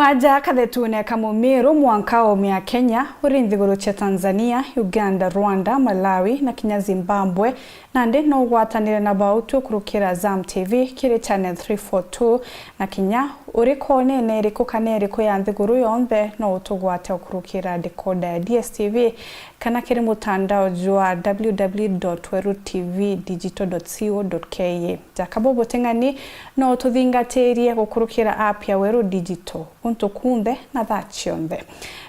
Mwaja kathetune kamumiru mwankao mia Kenya urinthiguru cha Tanzania, Uganda, Rwanda, Malawi na Kenya Zimbabwe nandi no gwatanire na bautu kurukira Zam TV kiri channel 342 na Kenya uriko nene riko kanere ko yanthiguru yonthe no utugwate kurukira decoder ya DSTV kana kiri mutandao jwa www.werutvdigital.co.ke jakabobo tengani no tuthingaterie gukurukira app ya Weru Digital untukunde na thachionde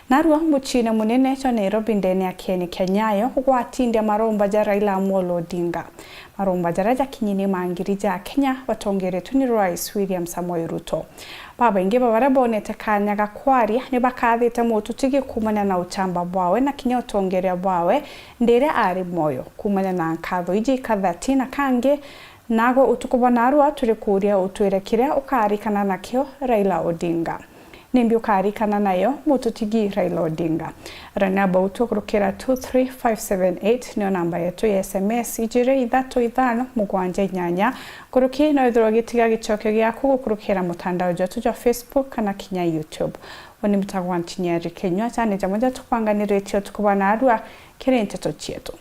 narua muchine munene cha Nairobi ndene ya Kenyayo gwatinde maromba ja Raila Odinga maromba jaraja kinyini mangirija Kenya watongeretwe ni Rais William Samoei Ruto baba inge barabonete kanya gakwari ne bakathite mututigi kumana na uchamba bwawe na Kenya utongerea bwawe ndere ari moyo kumana na nkatho iji kathati na kange nago utukubona arua turi kuria utwerekire ukarikana nakyo Raila Odinga nimbi ukarikana nayo mututigi Raila Odinga rana bautu kurukira 23578 niyo namba yetu ya SMS ijire ithatu ithano mugwanja inyanya kuruki no ithiro gitiga gichokyo gyaku kurukira mutandao wetu wa Facebook kana Kenya YouTube woni mutagwa NTINYARI KINYUA cyane jamoja tukwanganiretio tukubana arua kire Nteto chietu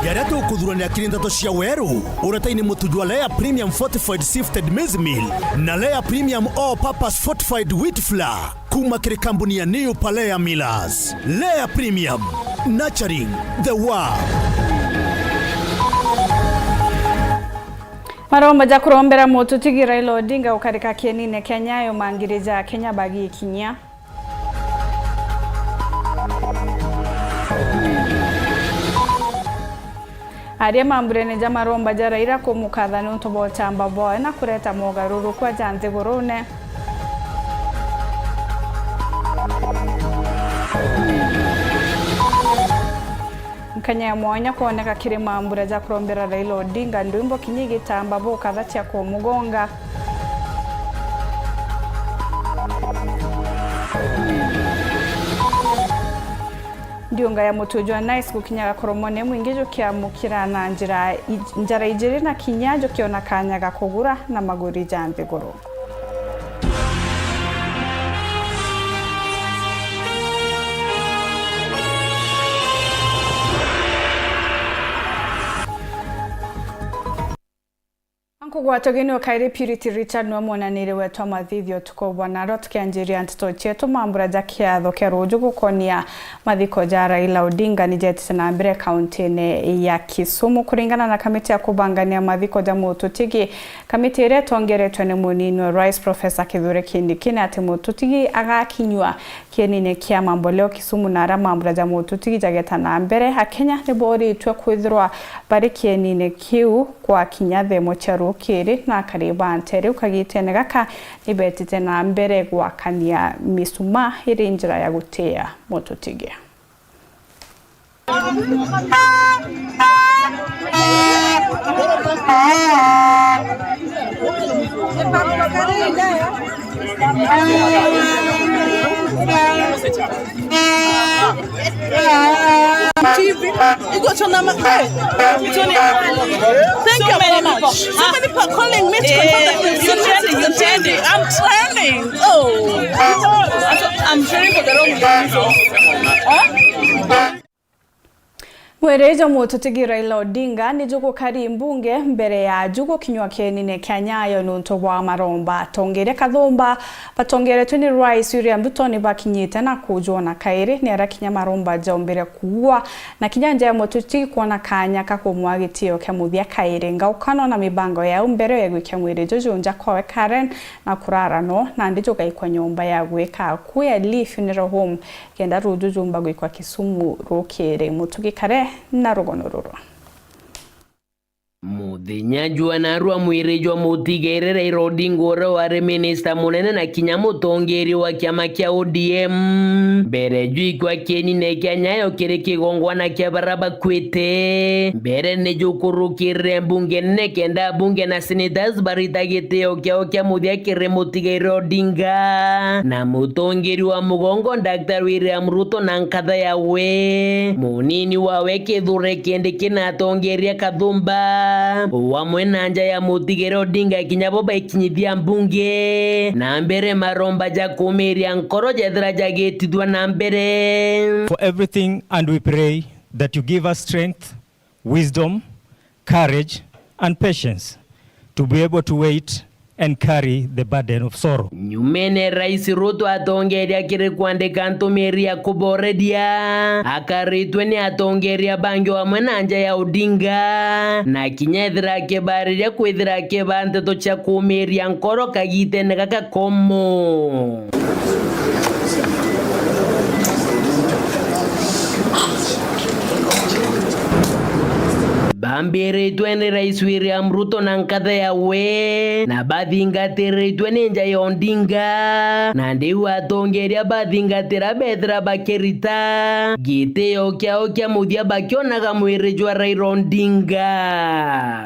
Yareto kudhurania Nteto cia Weru uretaini mutujwa layer premium fortified sifted maize meal na layer premium all purpose fortified wheat flour kuma kiri kampuni ya New Palea Millers. Layer premium nurturing the world. Maromba ja kurombera mututigi Raila Odinga ukarika kienine Kenyayo mangirija Kenya bagi kinya Aria mamburene ja maromba ja Raila kumukatha nuntu bochamba boe na kureta mogaruru kwa janthigurune Kenya ya mwanya kuoneka kiri mambura ja kurombera Raila Odinga ndwimbo kinyigi tamba bo kathati ya kumugonga Ndiunga ya mutujwa nice kukinyaga koromone mwingijo kia mukira na njara ijiri na kinyajo kiona kanyaga kugura na maguri janthiguru Gwatogeni wakaire Purity Richard no monanire wetu mathithio tukobwana ro tukianjiria Nteto chetu mambura ja kiatho kia ruju gukonia mathiko ja Raila Odinga ni jetise na mbere kaunti ya Kisumu kuringana na kamiti ya kubangania mathiko ja mututigi kamiti ire tongeretwe ni munini Rais Professor Kithure Kindiki ati mututigi agakinyua kienine kia mamboleo Kisumu na ara mambura ja mututigi jageta na mbere hakenya ni bori itwe kwithirwa bari kienine kiu kwa kinyathe mocharu kiri na kariba ntere ukagitene gaka ibetite na mbere gwakania misuma iri njira ya gutea mututigi You got your number. Thank you very much. So many people calling me to confirm that you're trending. I'm trending. Oh, I'm trending for the wrong reason. Werejo mututigi Raila Odinga ni jugo kari mbunge mbere ya jugo kinyua kienine Kenyayo nunto wa maromba tongere kathomba patongere tuni Rais William Ruto ni bakinyite na kujona kairi ni arakinya maromba jombere kuwa na kinyanja ya mututigi kuona kanya kakumwagitio kia muthia kairi ngaukano na mibango ya umbere ya gwikia mwirejo junja kwawe Karen na kurarano na ndijo gaikwa nyomba ya gweka kuya Lee Funeral Home kenda ruju jumba gwikwa Kisumu rokere mutugi kare na rugonororo Muthenya jwa narua mwirejo mutigere Raila Odinga wari minister munene na kinya mutongeri wa kiama kia ODM mbere jwi kwa kienine Kenyayo kiri kigongwana kia baraba kwete mbere ne jukurukire mbunge ne kenda bunge na senators baritagiteo kia muthia kire mutigere Odinga na mutongeri wa mugongo Dr. William Ruto na nkatha yawe munini wawe Kithure Kindiki na tongeria kathumba wamwe na nja ya mutigere Odinga kinyabo baikinyithia mbunge na mbere maromba ja kumiria nkoro jethra jagetithwa na mbere. For everything, and we pray that you give us strength, wisdom, courage and patience to be able to wait and carry the burden of sorrow. Nyumene Rais Ruto atongeria kiri kuandika ntumiria kuboredia akaritwe ni atongeria bangi wa mwenanja ya Odinga na kinyethira kebariria kwithira keba Nteto cha kumiria nkoro kagitene kakakomo. Bambiritwe ni Rais William Ruto na nkatha ya we na bathingatiriitwe ni nja ya Odinga na ndiu atongeria bathingatira bethira bakirita gitio kiao kia muthia bakionaga mwirijwa Raila Odinga.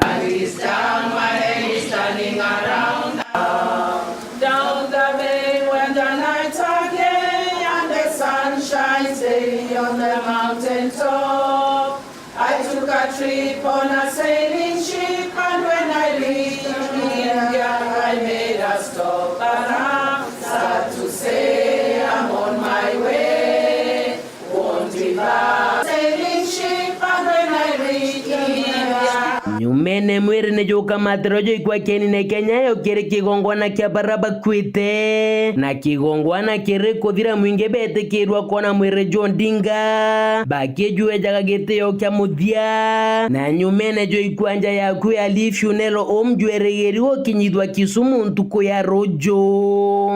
Down the bay when the night again and the sun shines daily on the mountain top. I took a trip on a sailing ship, and when I reached India, I made a stop. And I'm sad to say I'm on my way. Won't be back. Sailing ship, and when I reached India. Nyumene mwiri ni joka matrojo ikwa keni ne Kenya yo kiri kigongwana kia baraba kwite na kigongwana kiri kuthira mwinge bete kirwa kona mwiri Odinga baki juwe jaga gete yo kia muthia na nyumene jo ikwa nja ya kuya alifyu nelo omjwere yeri wo kinyidwa Kisumu ntuko ya rojo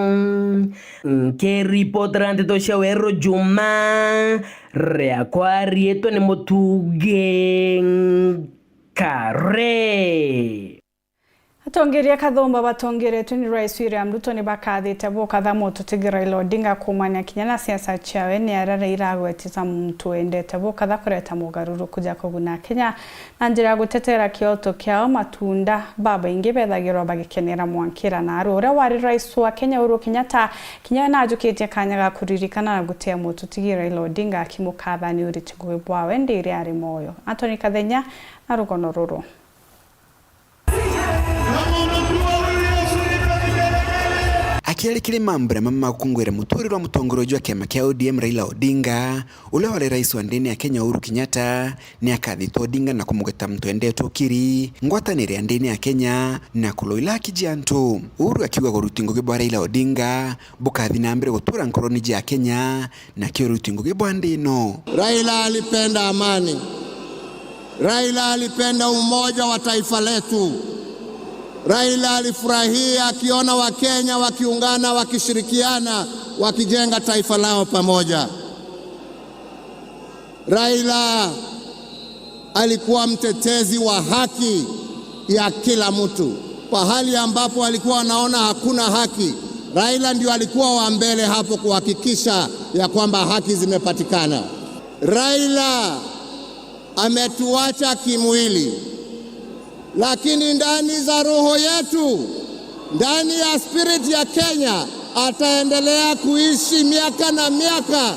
keri potra Nteto cha Weru Juma rea kwa rieto ni mutuge kare. Atongeria kathomba batongeretwe ni Rais William Ruto ni bakathite bo kathamo tutigira Raila Odinga kumanya kinyana siasa chawe ni arara iragwetiza muntu endete bo katha kureta mugaruru kuja kuguna Kenya na njira gutetera kioto kiao matunda baba ingi bethagirwa bagikenera mwankira na arora wari Rais wa Kenya Uhuru Kenyatta kinya na ajukitie kanyaga kuririkana na gutea mutu tigira Raila Odinga akimukatha ni uriti gwibwawe ndire ari moyo. Antoni Kathenya na rugono ruru. Akialikile mambra mama kungwera muturiro mutongorojo wa kiama kia ODM Raila Odinga ule wale rais wa ndeni ya Kenya Uhuru Kenyatta ni akathitha Odinga na kumugeta Nteto kiri ngwatanire ya ndeni ya Kenya na kuloila kijiantu. Uhuru akiuga rutingo gibwa Raila Odinga bukathi na mbere gutura nkoroni ya Kenya na kio rutingo gibwa ndino. Raila alipenda amani. Raila alipenda umoja wa taifa letu. Raila alifurahia akiona Wakenya wakiungana, wakishirikiana, wakijenga taifa lao pamoja. Raila alikuwa mtetezi wa haki ya kila mtu. Pahali ambapo alikuwa anaona hakuna haki, Raila ndio alikuwa wa mbele hapo kuhakikisha ya kwamba haki zimepatikana. Raila ametuacha kimwili, lakini ndani za roho yetu, ndani ya spirit ya Kenya, ataendelea kuishi miaka na miaka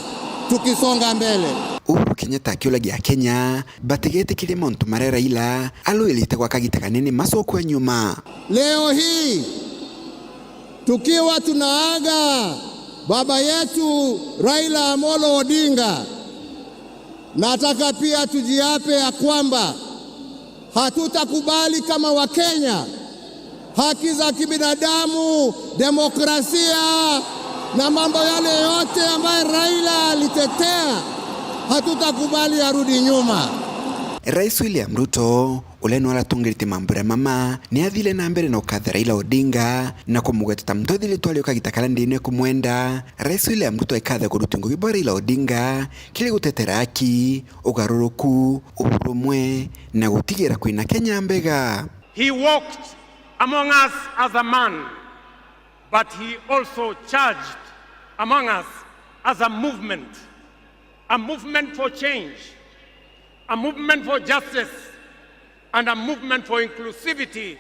tukisonga mbele. Uhuru Kenyatta akiulagia Kenya bategete kile montu mare Raila aloilite kwa kagita kanene masoko nyuma. Leo hii tukiwa tunaaga baba yetu Raila Amolo Odinga, nataka pia tujiape ya kwamba hatutakubali kama Wakenya haki za kibinadamu, demokrasia na mambo yale yote ambayo Raila alitetea, hatutakubali arudi nyuma. Rais William Ruto uleno ala tungirite mambura mama ni athile na mbere na ukatha Raila Odinga na kumugeta mtothili twali ukagitakala ndine kumwenda. Rais William Ruto ikatha kurutingo gibwa Raila Odinga kile gutetera haki, ugaruruku, uburumwe na gutigira kwina Kenya mbega. He walked among us as a man, but he also charged among us as a movement for change, a movement for justice, and a movement for inclusivity,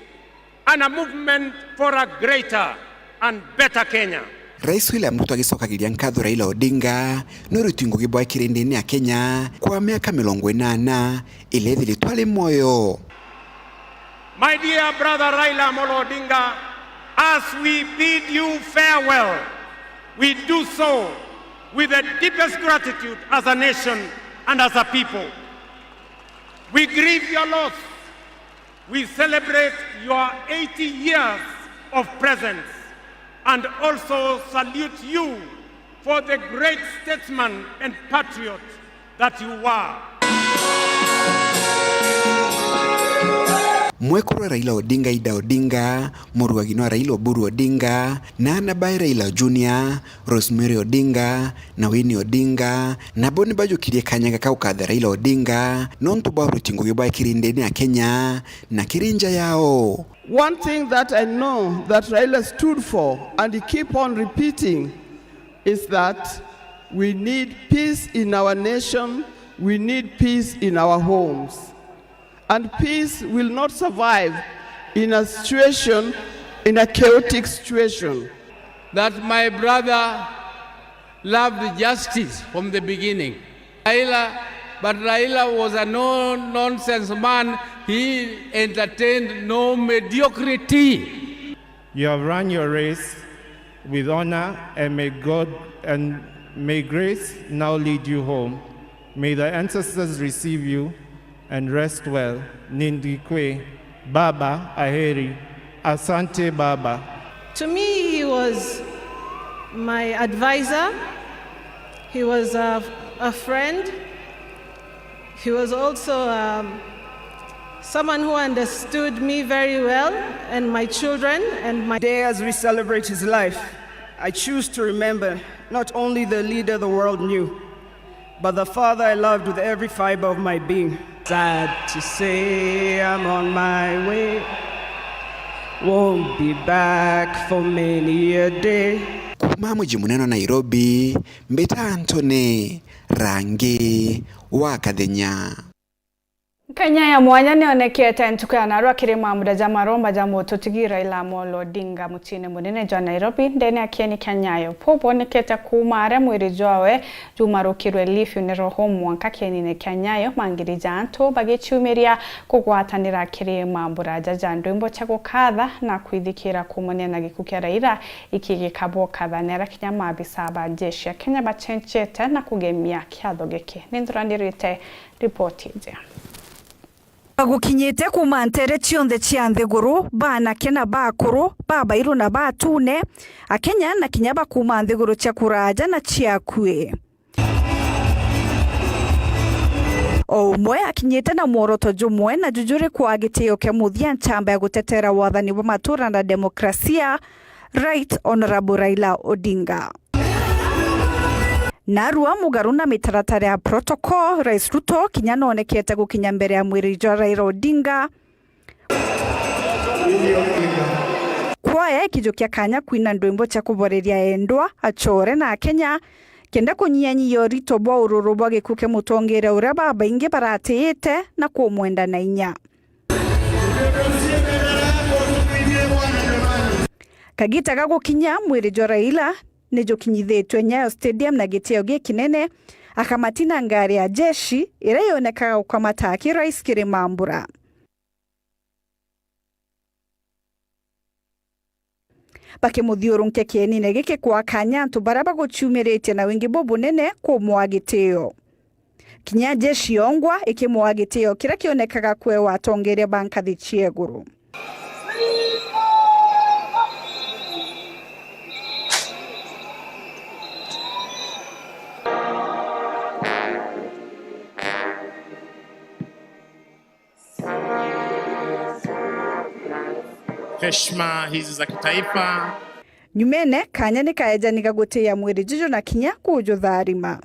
and a movement for a greater and better Kenya. Rais William Ruto agicokagiria nkatho Raila Odinga no rutingo gibwa kirindini ya Kenya kwa miaka 80 ile thili twali moyo. My dear brother Raila Odinga, as we bid you farewell, we do so with the deepest gratitude as a nation and as a people. We grieve your loss. We celebrate your 80 years of presence and also salute you for the great statesman and patriot that you were. Mwekuru Raila Odinga Ida Odinga, Muruagino Raila Oburu Odinga, na Anabai Raila Jr., Rosemary Odinga, na Winnie Odinga, na boni baju kirie kanyaga kaukadha Raila Odinga, nontu bauru chingu yoba kirindeni ya Kenya, na kirinja yao. One thing that I know that Raila stood for, and he keep on repeating, is that we need peace in our nation, we need peace in our homes. And peace will not survive in a situation, in a chaotic situation. That my brother loved justice from the beginning. But Raila was a no-nonsense man. He entertained no mediocrity. You have run your race with honor, and may God and may grace now lead you home. May the ancestors receive you and rest well. Nindikwe, Baba, Aheri, Asante Baba. To me, he was my advisor. He was a friend. He was also someone who understood me very well and my children and my... Today, as we celebrate his life, I choose to remember not only the leader the world knew, but the father I loved with every fiber of my being. Sad to say I'm on my way, won't be back for many a day. Kuma mji munene Nairobi, Mbeta Antone, Rangi, Wakadenya. Kenya ya mwanya neonekete ntukana rwakire mamuda jamaromba jamoto tigira ila Odinga mutine munene jwa Nairobi ndene akieni Kenyayo popo nekete kumare mwirijwawe jumarukirwe lifi neroho mwanka kieni Kenyayo mangiri janto bagechumeria kugwatanira kire mambura jajando imbo chako kadha na kuidhikira kumonena gikukia Raila ikige kabo kadha nera kinyama bisaba jeshi ya Kenya bachenchete na kugemia kiadhogeke nindurandirite ripoti je. Bagukinyete kuma ntere cionthe cia nthiguru bana kena bakuru babairu na batune akenya na kinyaba kuma nthiguru cia kuraja na cia kue omwe akinyete na mworoto jumwe na jujuri kwa gitio kia muthia nchamba ya gutetera wathani wa matura na demokrasia Right Honorable Raila Odinga. Narua mugaruna mitaratara ya protocol Rais Ruto kinyano onekete gukinya mbere ya mwirijwa Raila Odinga kwaya kijokia kanya kwina ndwimbo cha kuboreria endwa achore na Kenya kenda kunyianyiyo rito bwa ururu bwa gikuke mutongere uria baba inge baratete na kumwenda na inya kagita gagukinya mwirijwa Raila nejo kinyithetwe Nyayo Stadium na giteo gikinene akamatina ngari ya jeshi irayonekaga ukamata Rais Kire Mambura. Bakimuthiurunke kienine gike kwa kanyantu baraba guchumirite na wingi bobu nene kumwa giteo. Kinya jeshi ongwa ikimwa giteo kira kionekaga kwe watongere banka thichieguru. Heshima hizi za kitaifa. Nyumene kanya ni kaejanika gutia mwiri juju na kinya kujo dharima.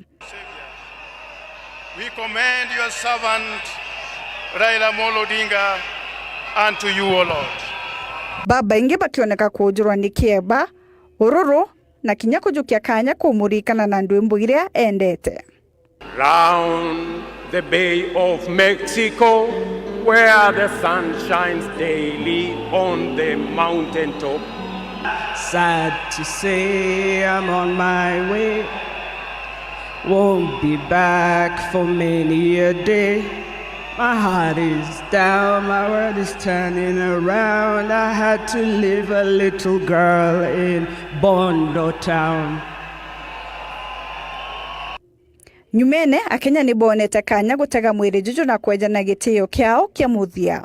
We commend your servant Raila Odinga unto you, O Lord. Baba inge bakioneka kujurwa ni kieba, ururu na kinya kujukia kanya kumurikana na ndwimbo iria endete. Round the Bay of Mexico, where the sun shines daily on the mountain top. Sad to say I'm on my way, won't be back for many a day, My heart is down, my world is turning around. I had to leave a little girl in Bondo Town. Nyumene Akenya ni bonete kanya gutega mwiri juju na kwenjana gitio kiao kia muthia.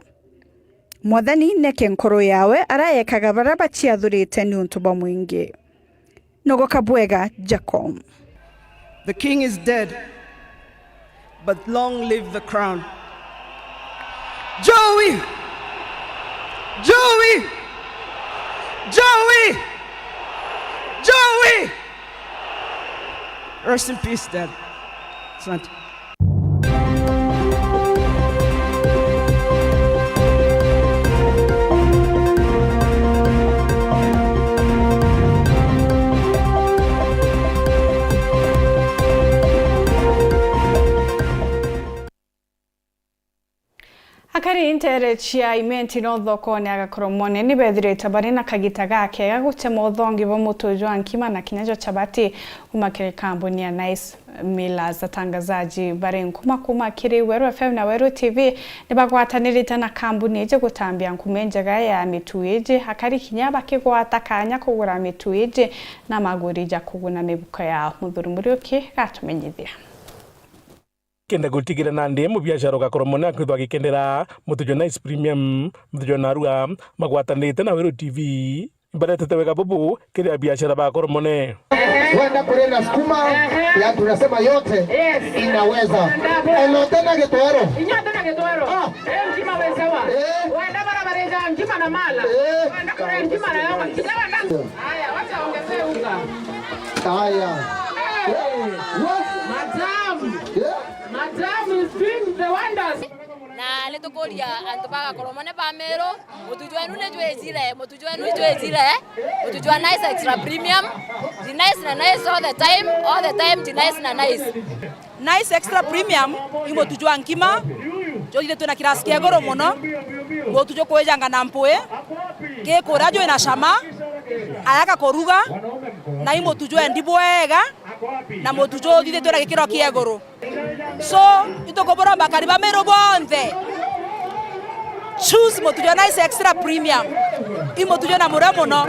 Mwathani neke nkoro yawe arayekaga baraba ciathurite ni untuba mwingi. Nogo Kabwega, Jacob. The king is dead, but long live the crown. Joey! Joey! Joey! Joey! Rest in peace, Dad. Asante. Akari intere chia imenti no thoko ni agakoromone ni bethirite bari na kagita gake gagute mothongi bo mutujo ankima na kinyajo chabati umakire kampuni ya Nice Millers atangazaji bari nkuma kiri Weru FM na Weru TV ni bagwatanirite na kampuni eje gutambia nkumenjaga ya mitueje akari kinyaba kigwata kanya kugura mitueje na magurija kuguna mibuka ya muthuri murioki gatumenyithia kenda gutigira na ndemu biashara gakoromone akwithwa gikendera mutujo Nice Premium mutujo narua magwatanite na Weru TV mbarete wega bubu kile biashara bakoromone wenda kurena skuma ya tunasema yote inaweza elotena getoro inyotena getoro njima wezawa wenda barabareza njima na mala wenda kure njima na yoma kijawa ndangu haya wacha ongezee unga haya Madam is doing the wonders. Na letokoria antobaga koromone pamero mutujwa nune twezire mutujwa Nice Extra Premium the nice na nice all the time the nice na nice Extra Premium imotujwa nkima jogire tuna kirasi kia goro muno mutujwa kwejanga na mpoe ke korajo ina shama ayaka koruga na imotujwa ndibwega na motujwa gite tuna kikiro kia goro so itokobora bakari ba mero bonde choose motujwa Nice Extra Premium imotujwa na muramono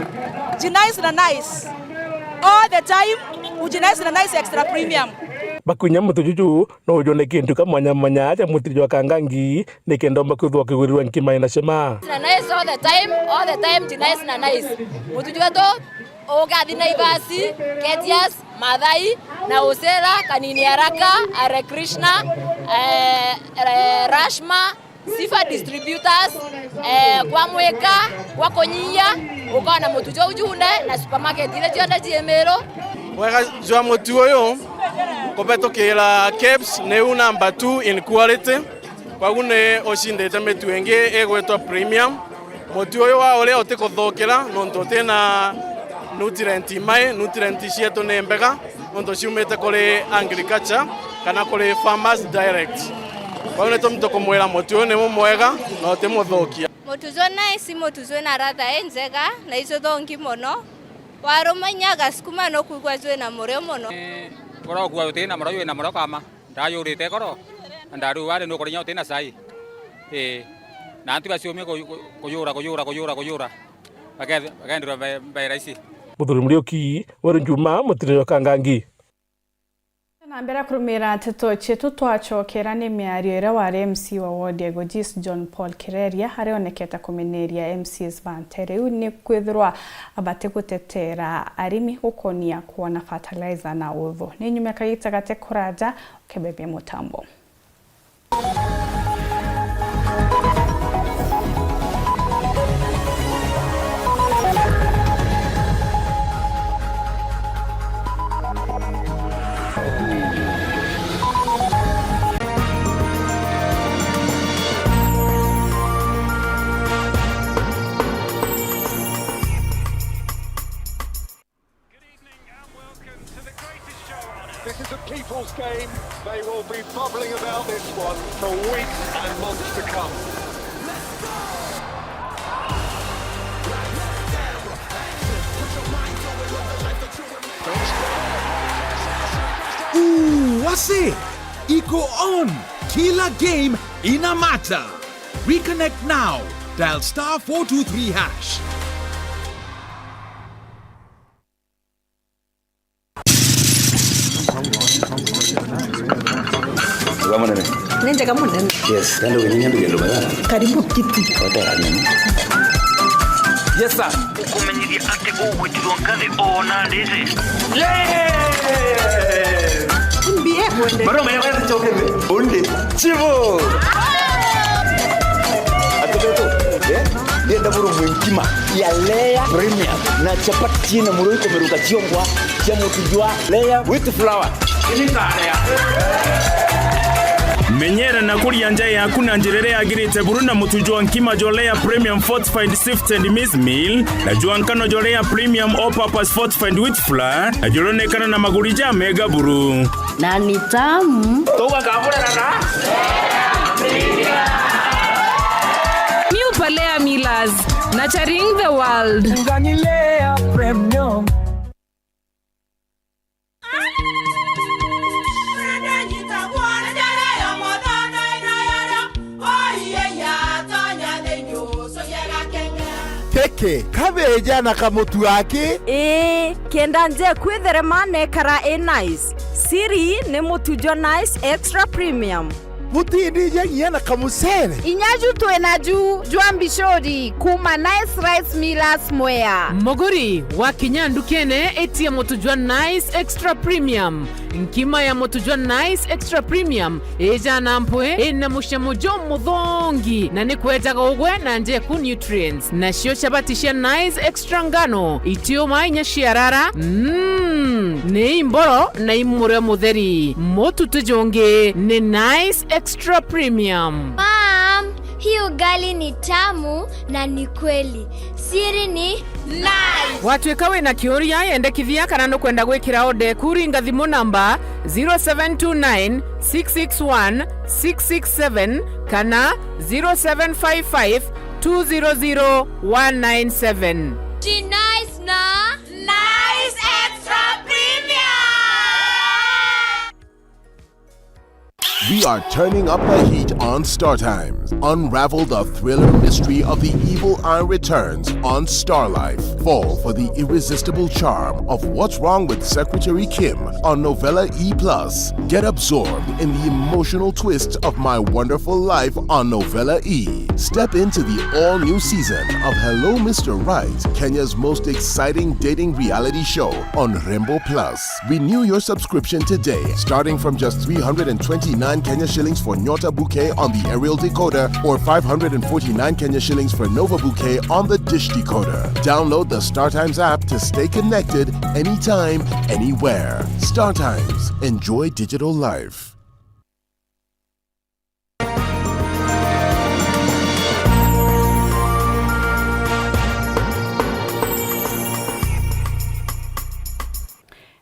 ji nice na nice all the time uji nice na Nice Extra Premium bakunya mutujuju no jone kintu kamanya aja mutijwa kangangi nekendomba kuthwa kigurirwa nkima ina shema na nice all the time ji nice na nice mutujwa to ogathi na ibasi Ketias Madai na Osera Kanini Haraka Are Krishna Rashma Sifa Distributors kwa Mweka kwa Konyinya ukawa na mutujo ujune na supermarket ile jionda jiemero wega jwa mutu yo kobeto kila caps new number 2 in quality kwa gune oshindete metu enge egwetwa premium mutu yo wa ole otikothokera nonto tena nutrient cietu ni mbega nonto ciumite kuri agriculture kana kuri farmers direct kwa une tumtoko mwera mutu ni mwega na otimuthokia mutuzo nice mutuzo na ratha njega na izo thongi muno warumanyaga skuma no kugwa zwe na murio muno goro gwa utina maro na maro kama ndayurite goro ndaru wale no korinya utina sai na antu basiumie kuyura bagandira bairaisi muthuri murioki Weru Njuma mutiriyo kangangi na mbere kurumira Nteto chetu twachokera ni miario ira wari MC wa ward Eulogies John Paul Kireria harioneketa kumeneria MCs bantere ni kwithirwa abate gutetera arimi gukonia kuona fertilizer na utho ni nyume kagita gate kuraja kebebia mutambo This is a people's game. They will be bubbling about this one for weeks and months to come. Wase! Iko on! Kila game ina matter. Reconnect now. Dial *423#. Nenda kama nenda. Yes, ndio gendo bana. Karibu kiti. Yes sir. Ukumenyiria ati ugwitirwo ngathi ona ndizi. Mbie mwende. Maro mwenye choke onde. Chivo. Ndienda buru mwinkima ya Lea Premium na chapati na muroiko meruka chiongwa cha mutujwa Lea with flour. Ini tarea. Menyera na kuria nja yaku na njirere yagirite buru na mutujwa nkima jolea Premium Fortified Sifted Maize Meal na juankano jolea Premium All Purpose Fortified Wheat Flour na jolonekana na magurija mega buru na ni tamu toka kabura na New Palea Millers, nurturing the world. Nganilea Premium. Keke, kabeja na kamutu yake? Kenda nje kwitherema nekara nice. Siri ni mutujo nice extra premium. Mutindi nyagia na kamusere. Inyaju tuenaju juambishori kuma nice rice millers mwea. Moguri wa kinyandu kene eti ya motujwa nice extra premium. Nkima ya motujwa nice extra premium eja nampwe ena mushamujo mudhongi na ni kwetaga ugwe na nje ku nutrients na shio chabatisha nice extra ngano itio mainya shiarara ne imboro na imure mutheri motu tujonge ne nice extra premium. Mom, hii ugali ni tamu na ni kweli. Siri ni nice. Watwekawe na kioria yende kithia kanano kwenda gwikira ode kuringa thimu namba 0729 661 667 kana 0755 200 197. Ji nice na nice extra premium. We are turning up the heat on Star Times. Unravel the thriller mystery of the evil eye returns on Star Life. Fall for the irresistible charm of What's Wrong with Secretary Kim on Novella E+. Get absorbed in the emotional twists of My Wonderful Life on Novella E. Step into the all-new season of Hello Mr. Right, Kenya's most exciting dating reality show on Rainbow Plus. Renew your subscription today, starting from just 329 Kenya shillings for Nyota Bouquet on the aerial decoder or 549 Kenya shillings for Nova Bouquet on the dish decoder. Download the StarTimes app to stay connected anytime, anywhere. StarTimes. Enjoy digital life.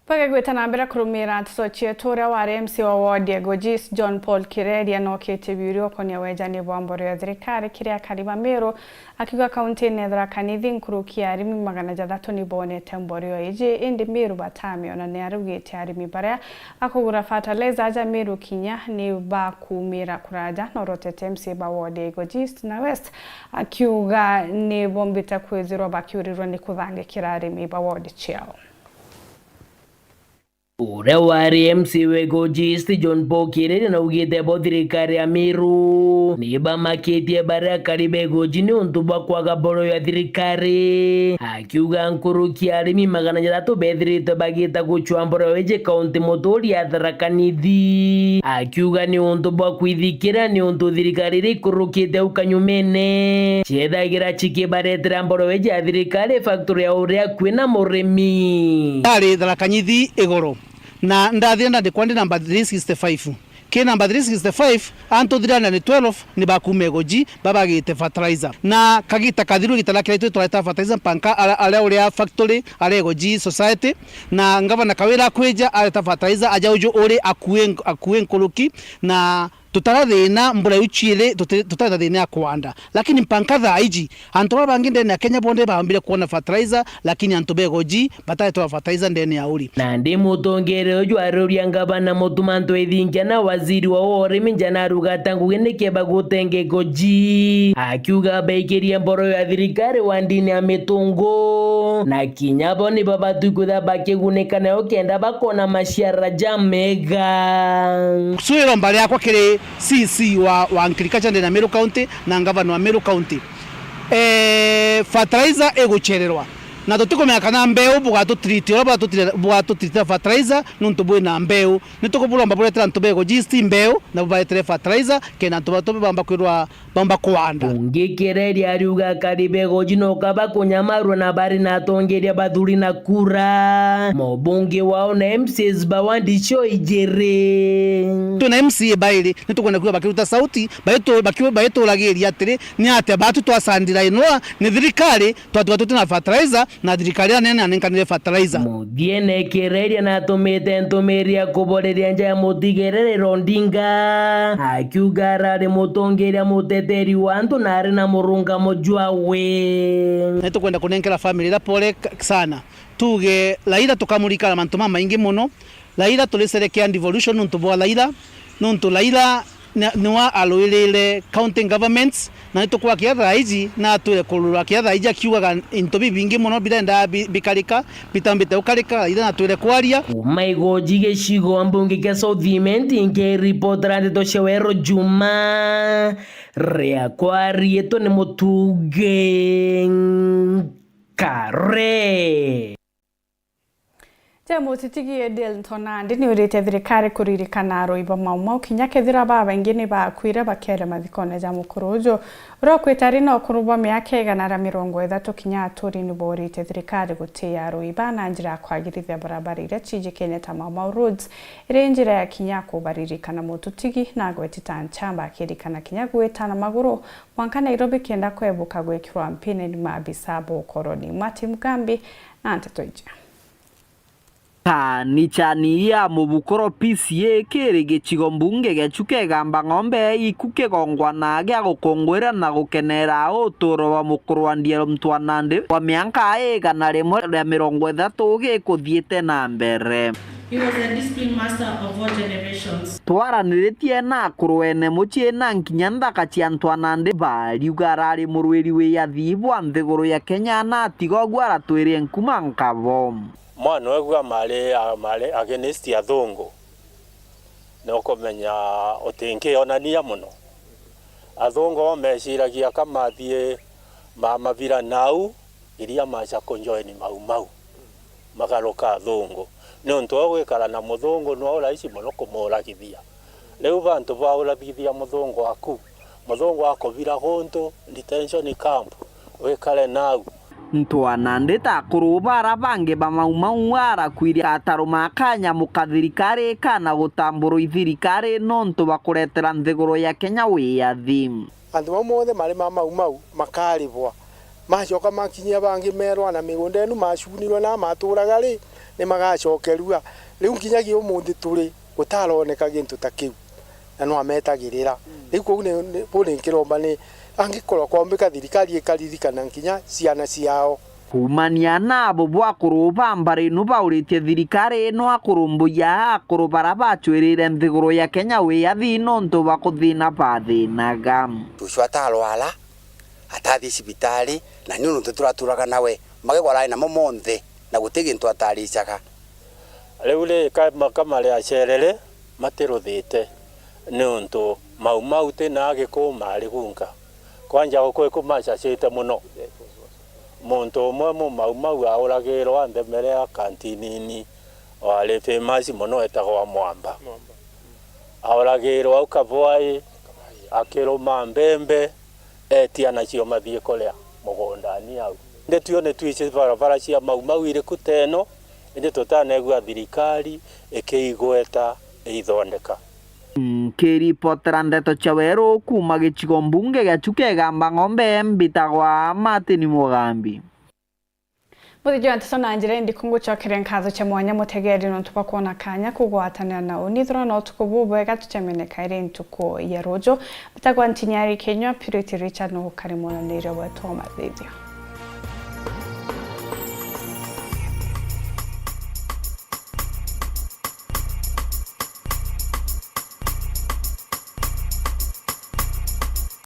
Page gweta na mbere kurumira tusochie tura wa MC wa ward Eulogies John Paul Kiredia no kitibirio konia wejani bwamboro ya thirikari kiria kariba mero akiuga kaunti nethra kanithi nkurukia arimi 600 ni bonete mborio ije indi miru batamio na nearugite arimi baria akugura fertilizer aja miru kinya ni bakumira kuraja no rotete MC ba ward Eulogies na West akiuga ni bombita kweziro bakiurirwa ni kuthange kirarimi ba ward chiao. Ure wari MC Eulogies John Paul Kiredia na ugite bo thirikari ya Miru niba maketie bara karibe Eulogies ni untuba kwa gaboro ya thirikari akiuga nkurukia arimi 600 bethirite bagita guchwa mboro weje kaunti motori ya Tharakanithi akiuga ni untuba kwithikira ni untu thirikari ri kurukite ukanyumene chedhagira chike baretera mboro weje ya thirikari factory ya uria kwina murimi ari Tharakanithi igoro na ndathienda ndikwandi number 365 ke number 365 anto dirana ni 12 ni bakume Eulogies babagite fertilizer na kagita kathiru gitala kiretu twaleta fertilizer panka ale uria factory ale Eulogies society na ngavana kawira kweja aleta fertilizer aja ujo uri akuen kuluki na tutarathina mbura uchire tutarathina kwanda lakini mpanka thaiji antu abangi ndene ya Kenya bonde baambire kuona fertilizer lakini antu begoji bataitoa fertilizer ndene ya uri na ndi mutongere uju aruria ngabana mutumanto ithingia na waziri wa urimi njana rugatangu ginike bagutenge goji akiuga baikiria mboro ya thirikari wa ndini ya mitungo na kinyabo ni babatukutha bakiguneka nayo kenda bakona maciara jamega suiro mbali yakwa kiri CC wa agriculture ndene ya Meru County na ngavana wa Meru County fertilizer eguchererwa na tutikomea kana mbeu bugatu treat oba bugatu treat fertilizer nuntu bwina mbeu nitukubulwa mbabuletera ntubego gisti mbeu na bubaletera fertilizer kena ntubatobe bamba kwirwa bamba kwanda ungekereria ariuga karibego jino kaba kunyamarwa na bari na tongeria bathuri na kura mobunge wao na MCs bawandisho ijere tuna MCA baile nitukwenda kuba bakiruta sauti baito lageria atiri ni ate batu twasandira inwa ni thirikari twatwatu na fertilizer na thirikari nene anenkanire fertilizer mudiene kereria na tomete ntomeria kuboreria nja mutigerere Odinga akiuga rari mutongeria muteteri wantu na ari na murunga mojua we nitukwenda kunenkera family la pole sana tuge Raila tukamurika mantu mama ingi muno Raila tuliserekea devolution nuntu bwa Raila niwa aloilele county governments na nitukuwa kiatha hizi na tuwe kulura kiatha hizi akiuga into bibingi muno birenda bikarika bitambite ukarika ida na tuwe kwaria umaigo jige shigo ambunge ke Southment inge report rande to shewero Juma rea kwari eto ne mutuge kare Jamo titigie del tonandi ni urete thirikari kuririkana roiba mau kinya kethira baba ingine bakwira bakere mathikone jamo kurojo rokwetari no kuruba miaka 130 kinya aturi ni borite thirikari gutia roiba na njira kwagirithia barabara ire chije Kenya ta mau roads ire njira ya kinya kubaririkana mututigi na gwetita nchamba kirikana kinya gwetana maguru mwanka Nairobi kenda kwebuka gwekirwa mpine ni mabisabo koroni Mati Mugambi na Nteto ija ni chani ya mubukoro PCA kiri gichigo mbunge gechuke gamba ng'ombe ikuke gongwa na gya gukongwera na gukenera uturo wa mukurwandia mtwanande wa mianka na rimwe rya 30 gikuthiete na mbere. He was a discipline master of all generations. Twaraniritie na kurwene muchie na nkinya nthaka cia ntwanande bariuga rari murwiri wi athibwa nthiguru ya Kenya na tigogwa ratwire nkuma nkavo mwana wegwa male against athungu no komenya otinke onania muno athungu meciragia kamathie mamavira nau iria macha konjoini mau magaruka athungu no nto gwikara na muthungu no raisi muno kumuragithia riu bantu bauragithia muthungu akovira gonto detention camp wikare nau ntwanande ta kurubara bange bamau arakwiria ataruma kanya mukathirikari kana gutamburu ithirikari nonto bakuretera nthiguru ya Kenya wiathi andu mothe mari mau makaribwa macoka makinyia bangi merwa na migunda enu macunirwa na maturaga ri ni magacokerua riu nginyagi umuthi turi gutaroneka gintu ta kiu na no ametagirira riu kogu ni bone nkiromba ni angikorwo kwambika thirikari ikaririkana nginya ciana ciao kumania na bobwa kuruba mbare no bauritie thirikari no akurumbuya kurubara bachwirire nthiguru ya Kenya wiathi nonto bakuthina bathinaga tushwata alwala atathi cibitari na ni nuntu turaturaga nawe magegwara na momonthe na gutigi ntu ataricaga riu ri kamari acerere matiruthite nuntu mau te na agikuma ari gunka kwanja gukwe kumacha cite muno muntu umwe mau auragirwo andemere ya kantinini wale famous muno etagwa Mwamba auragirwo ukavwai akiruma mbembe etia nacio mathie kolea mugondani au ndetuyone twice barabara cia mau ire kuteno inde tutanegwa thirikari ikiigweta ithondeka kiripotera Nteto cia Weru kuma gichigo mbunge gachuke gamba ng'ombe mbitagwa Mati Mugambi Muthijo Nteto na njira ndikungu chokere nkatho cha mwanya mutegeri no tupakuona kanya kugwatanira na unithro no tukububwega tutemeneka ire ntuko ya rojo mutagwa NTINYARI KINYUA Purity Richard no karimona nire wa Thaa Ithatu.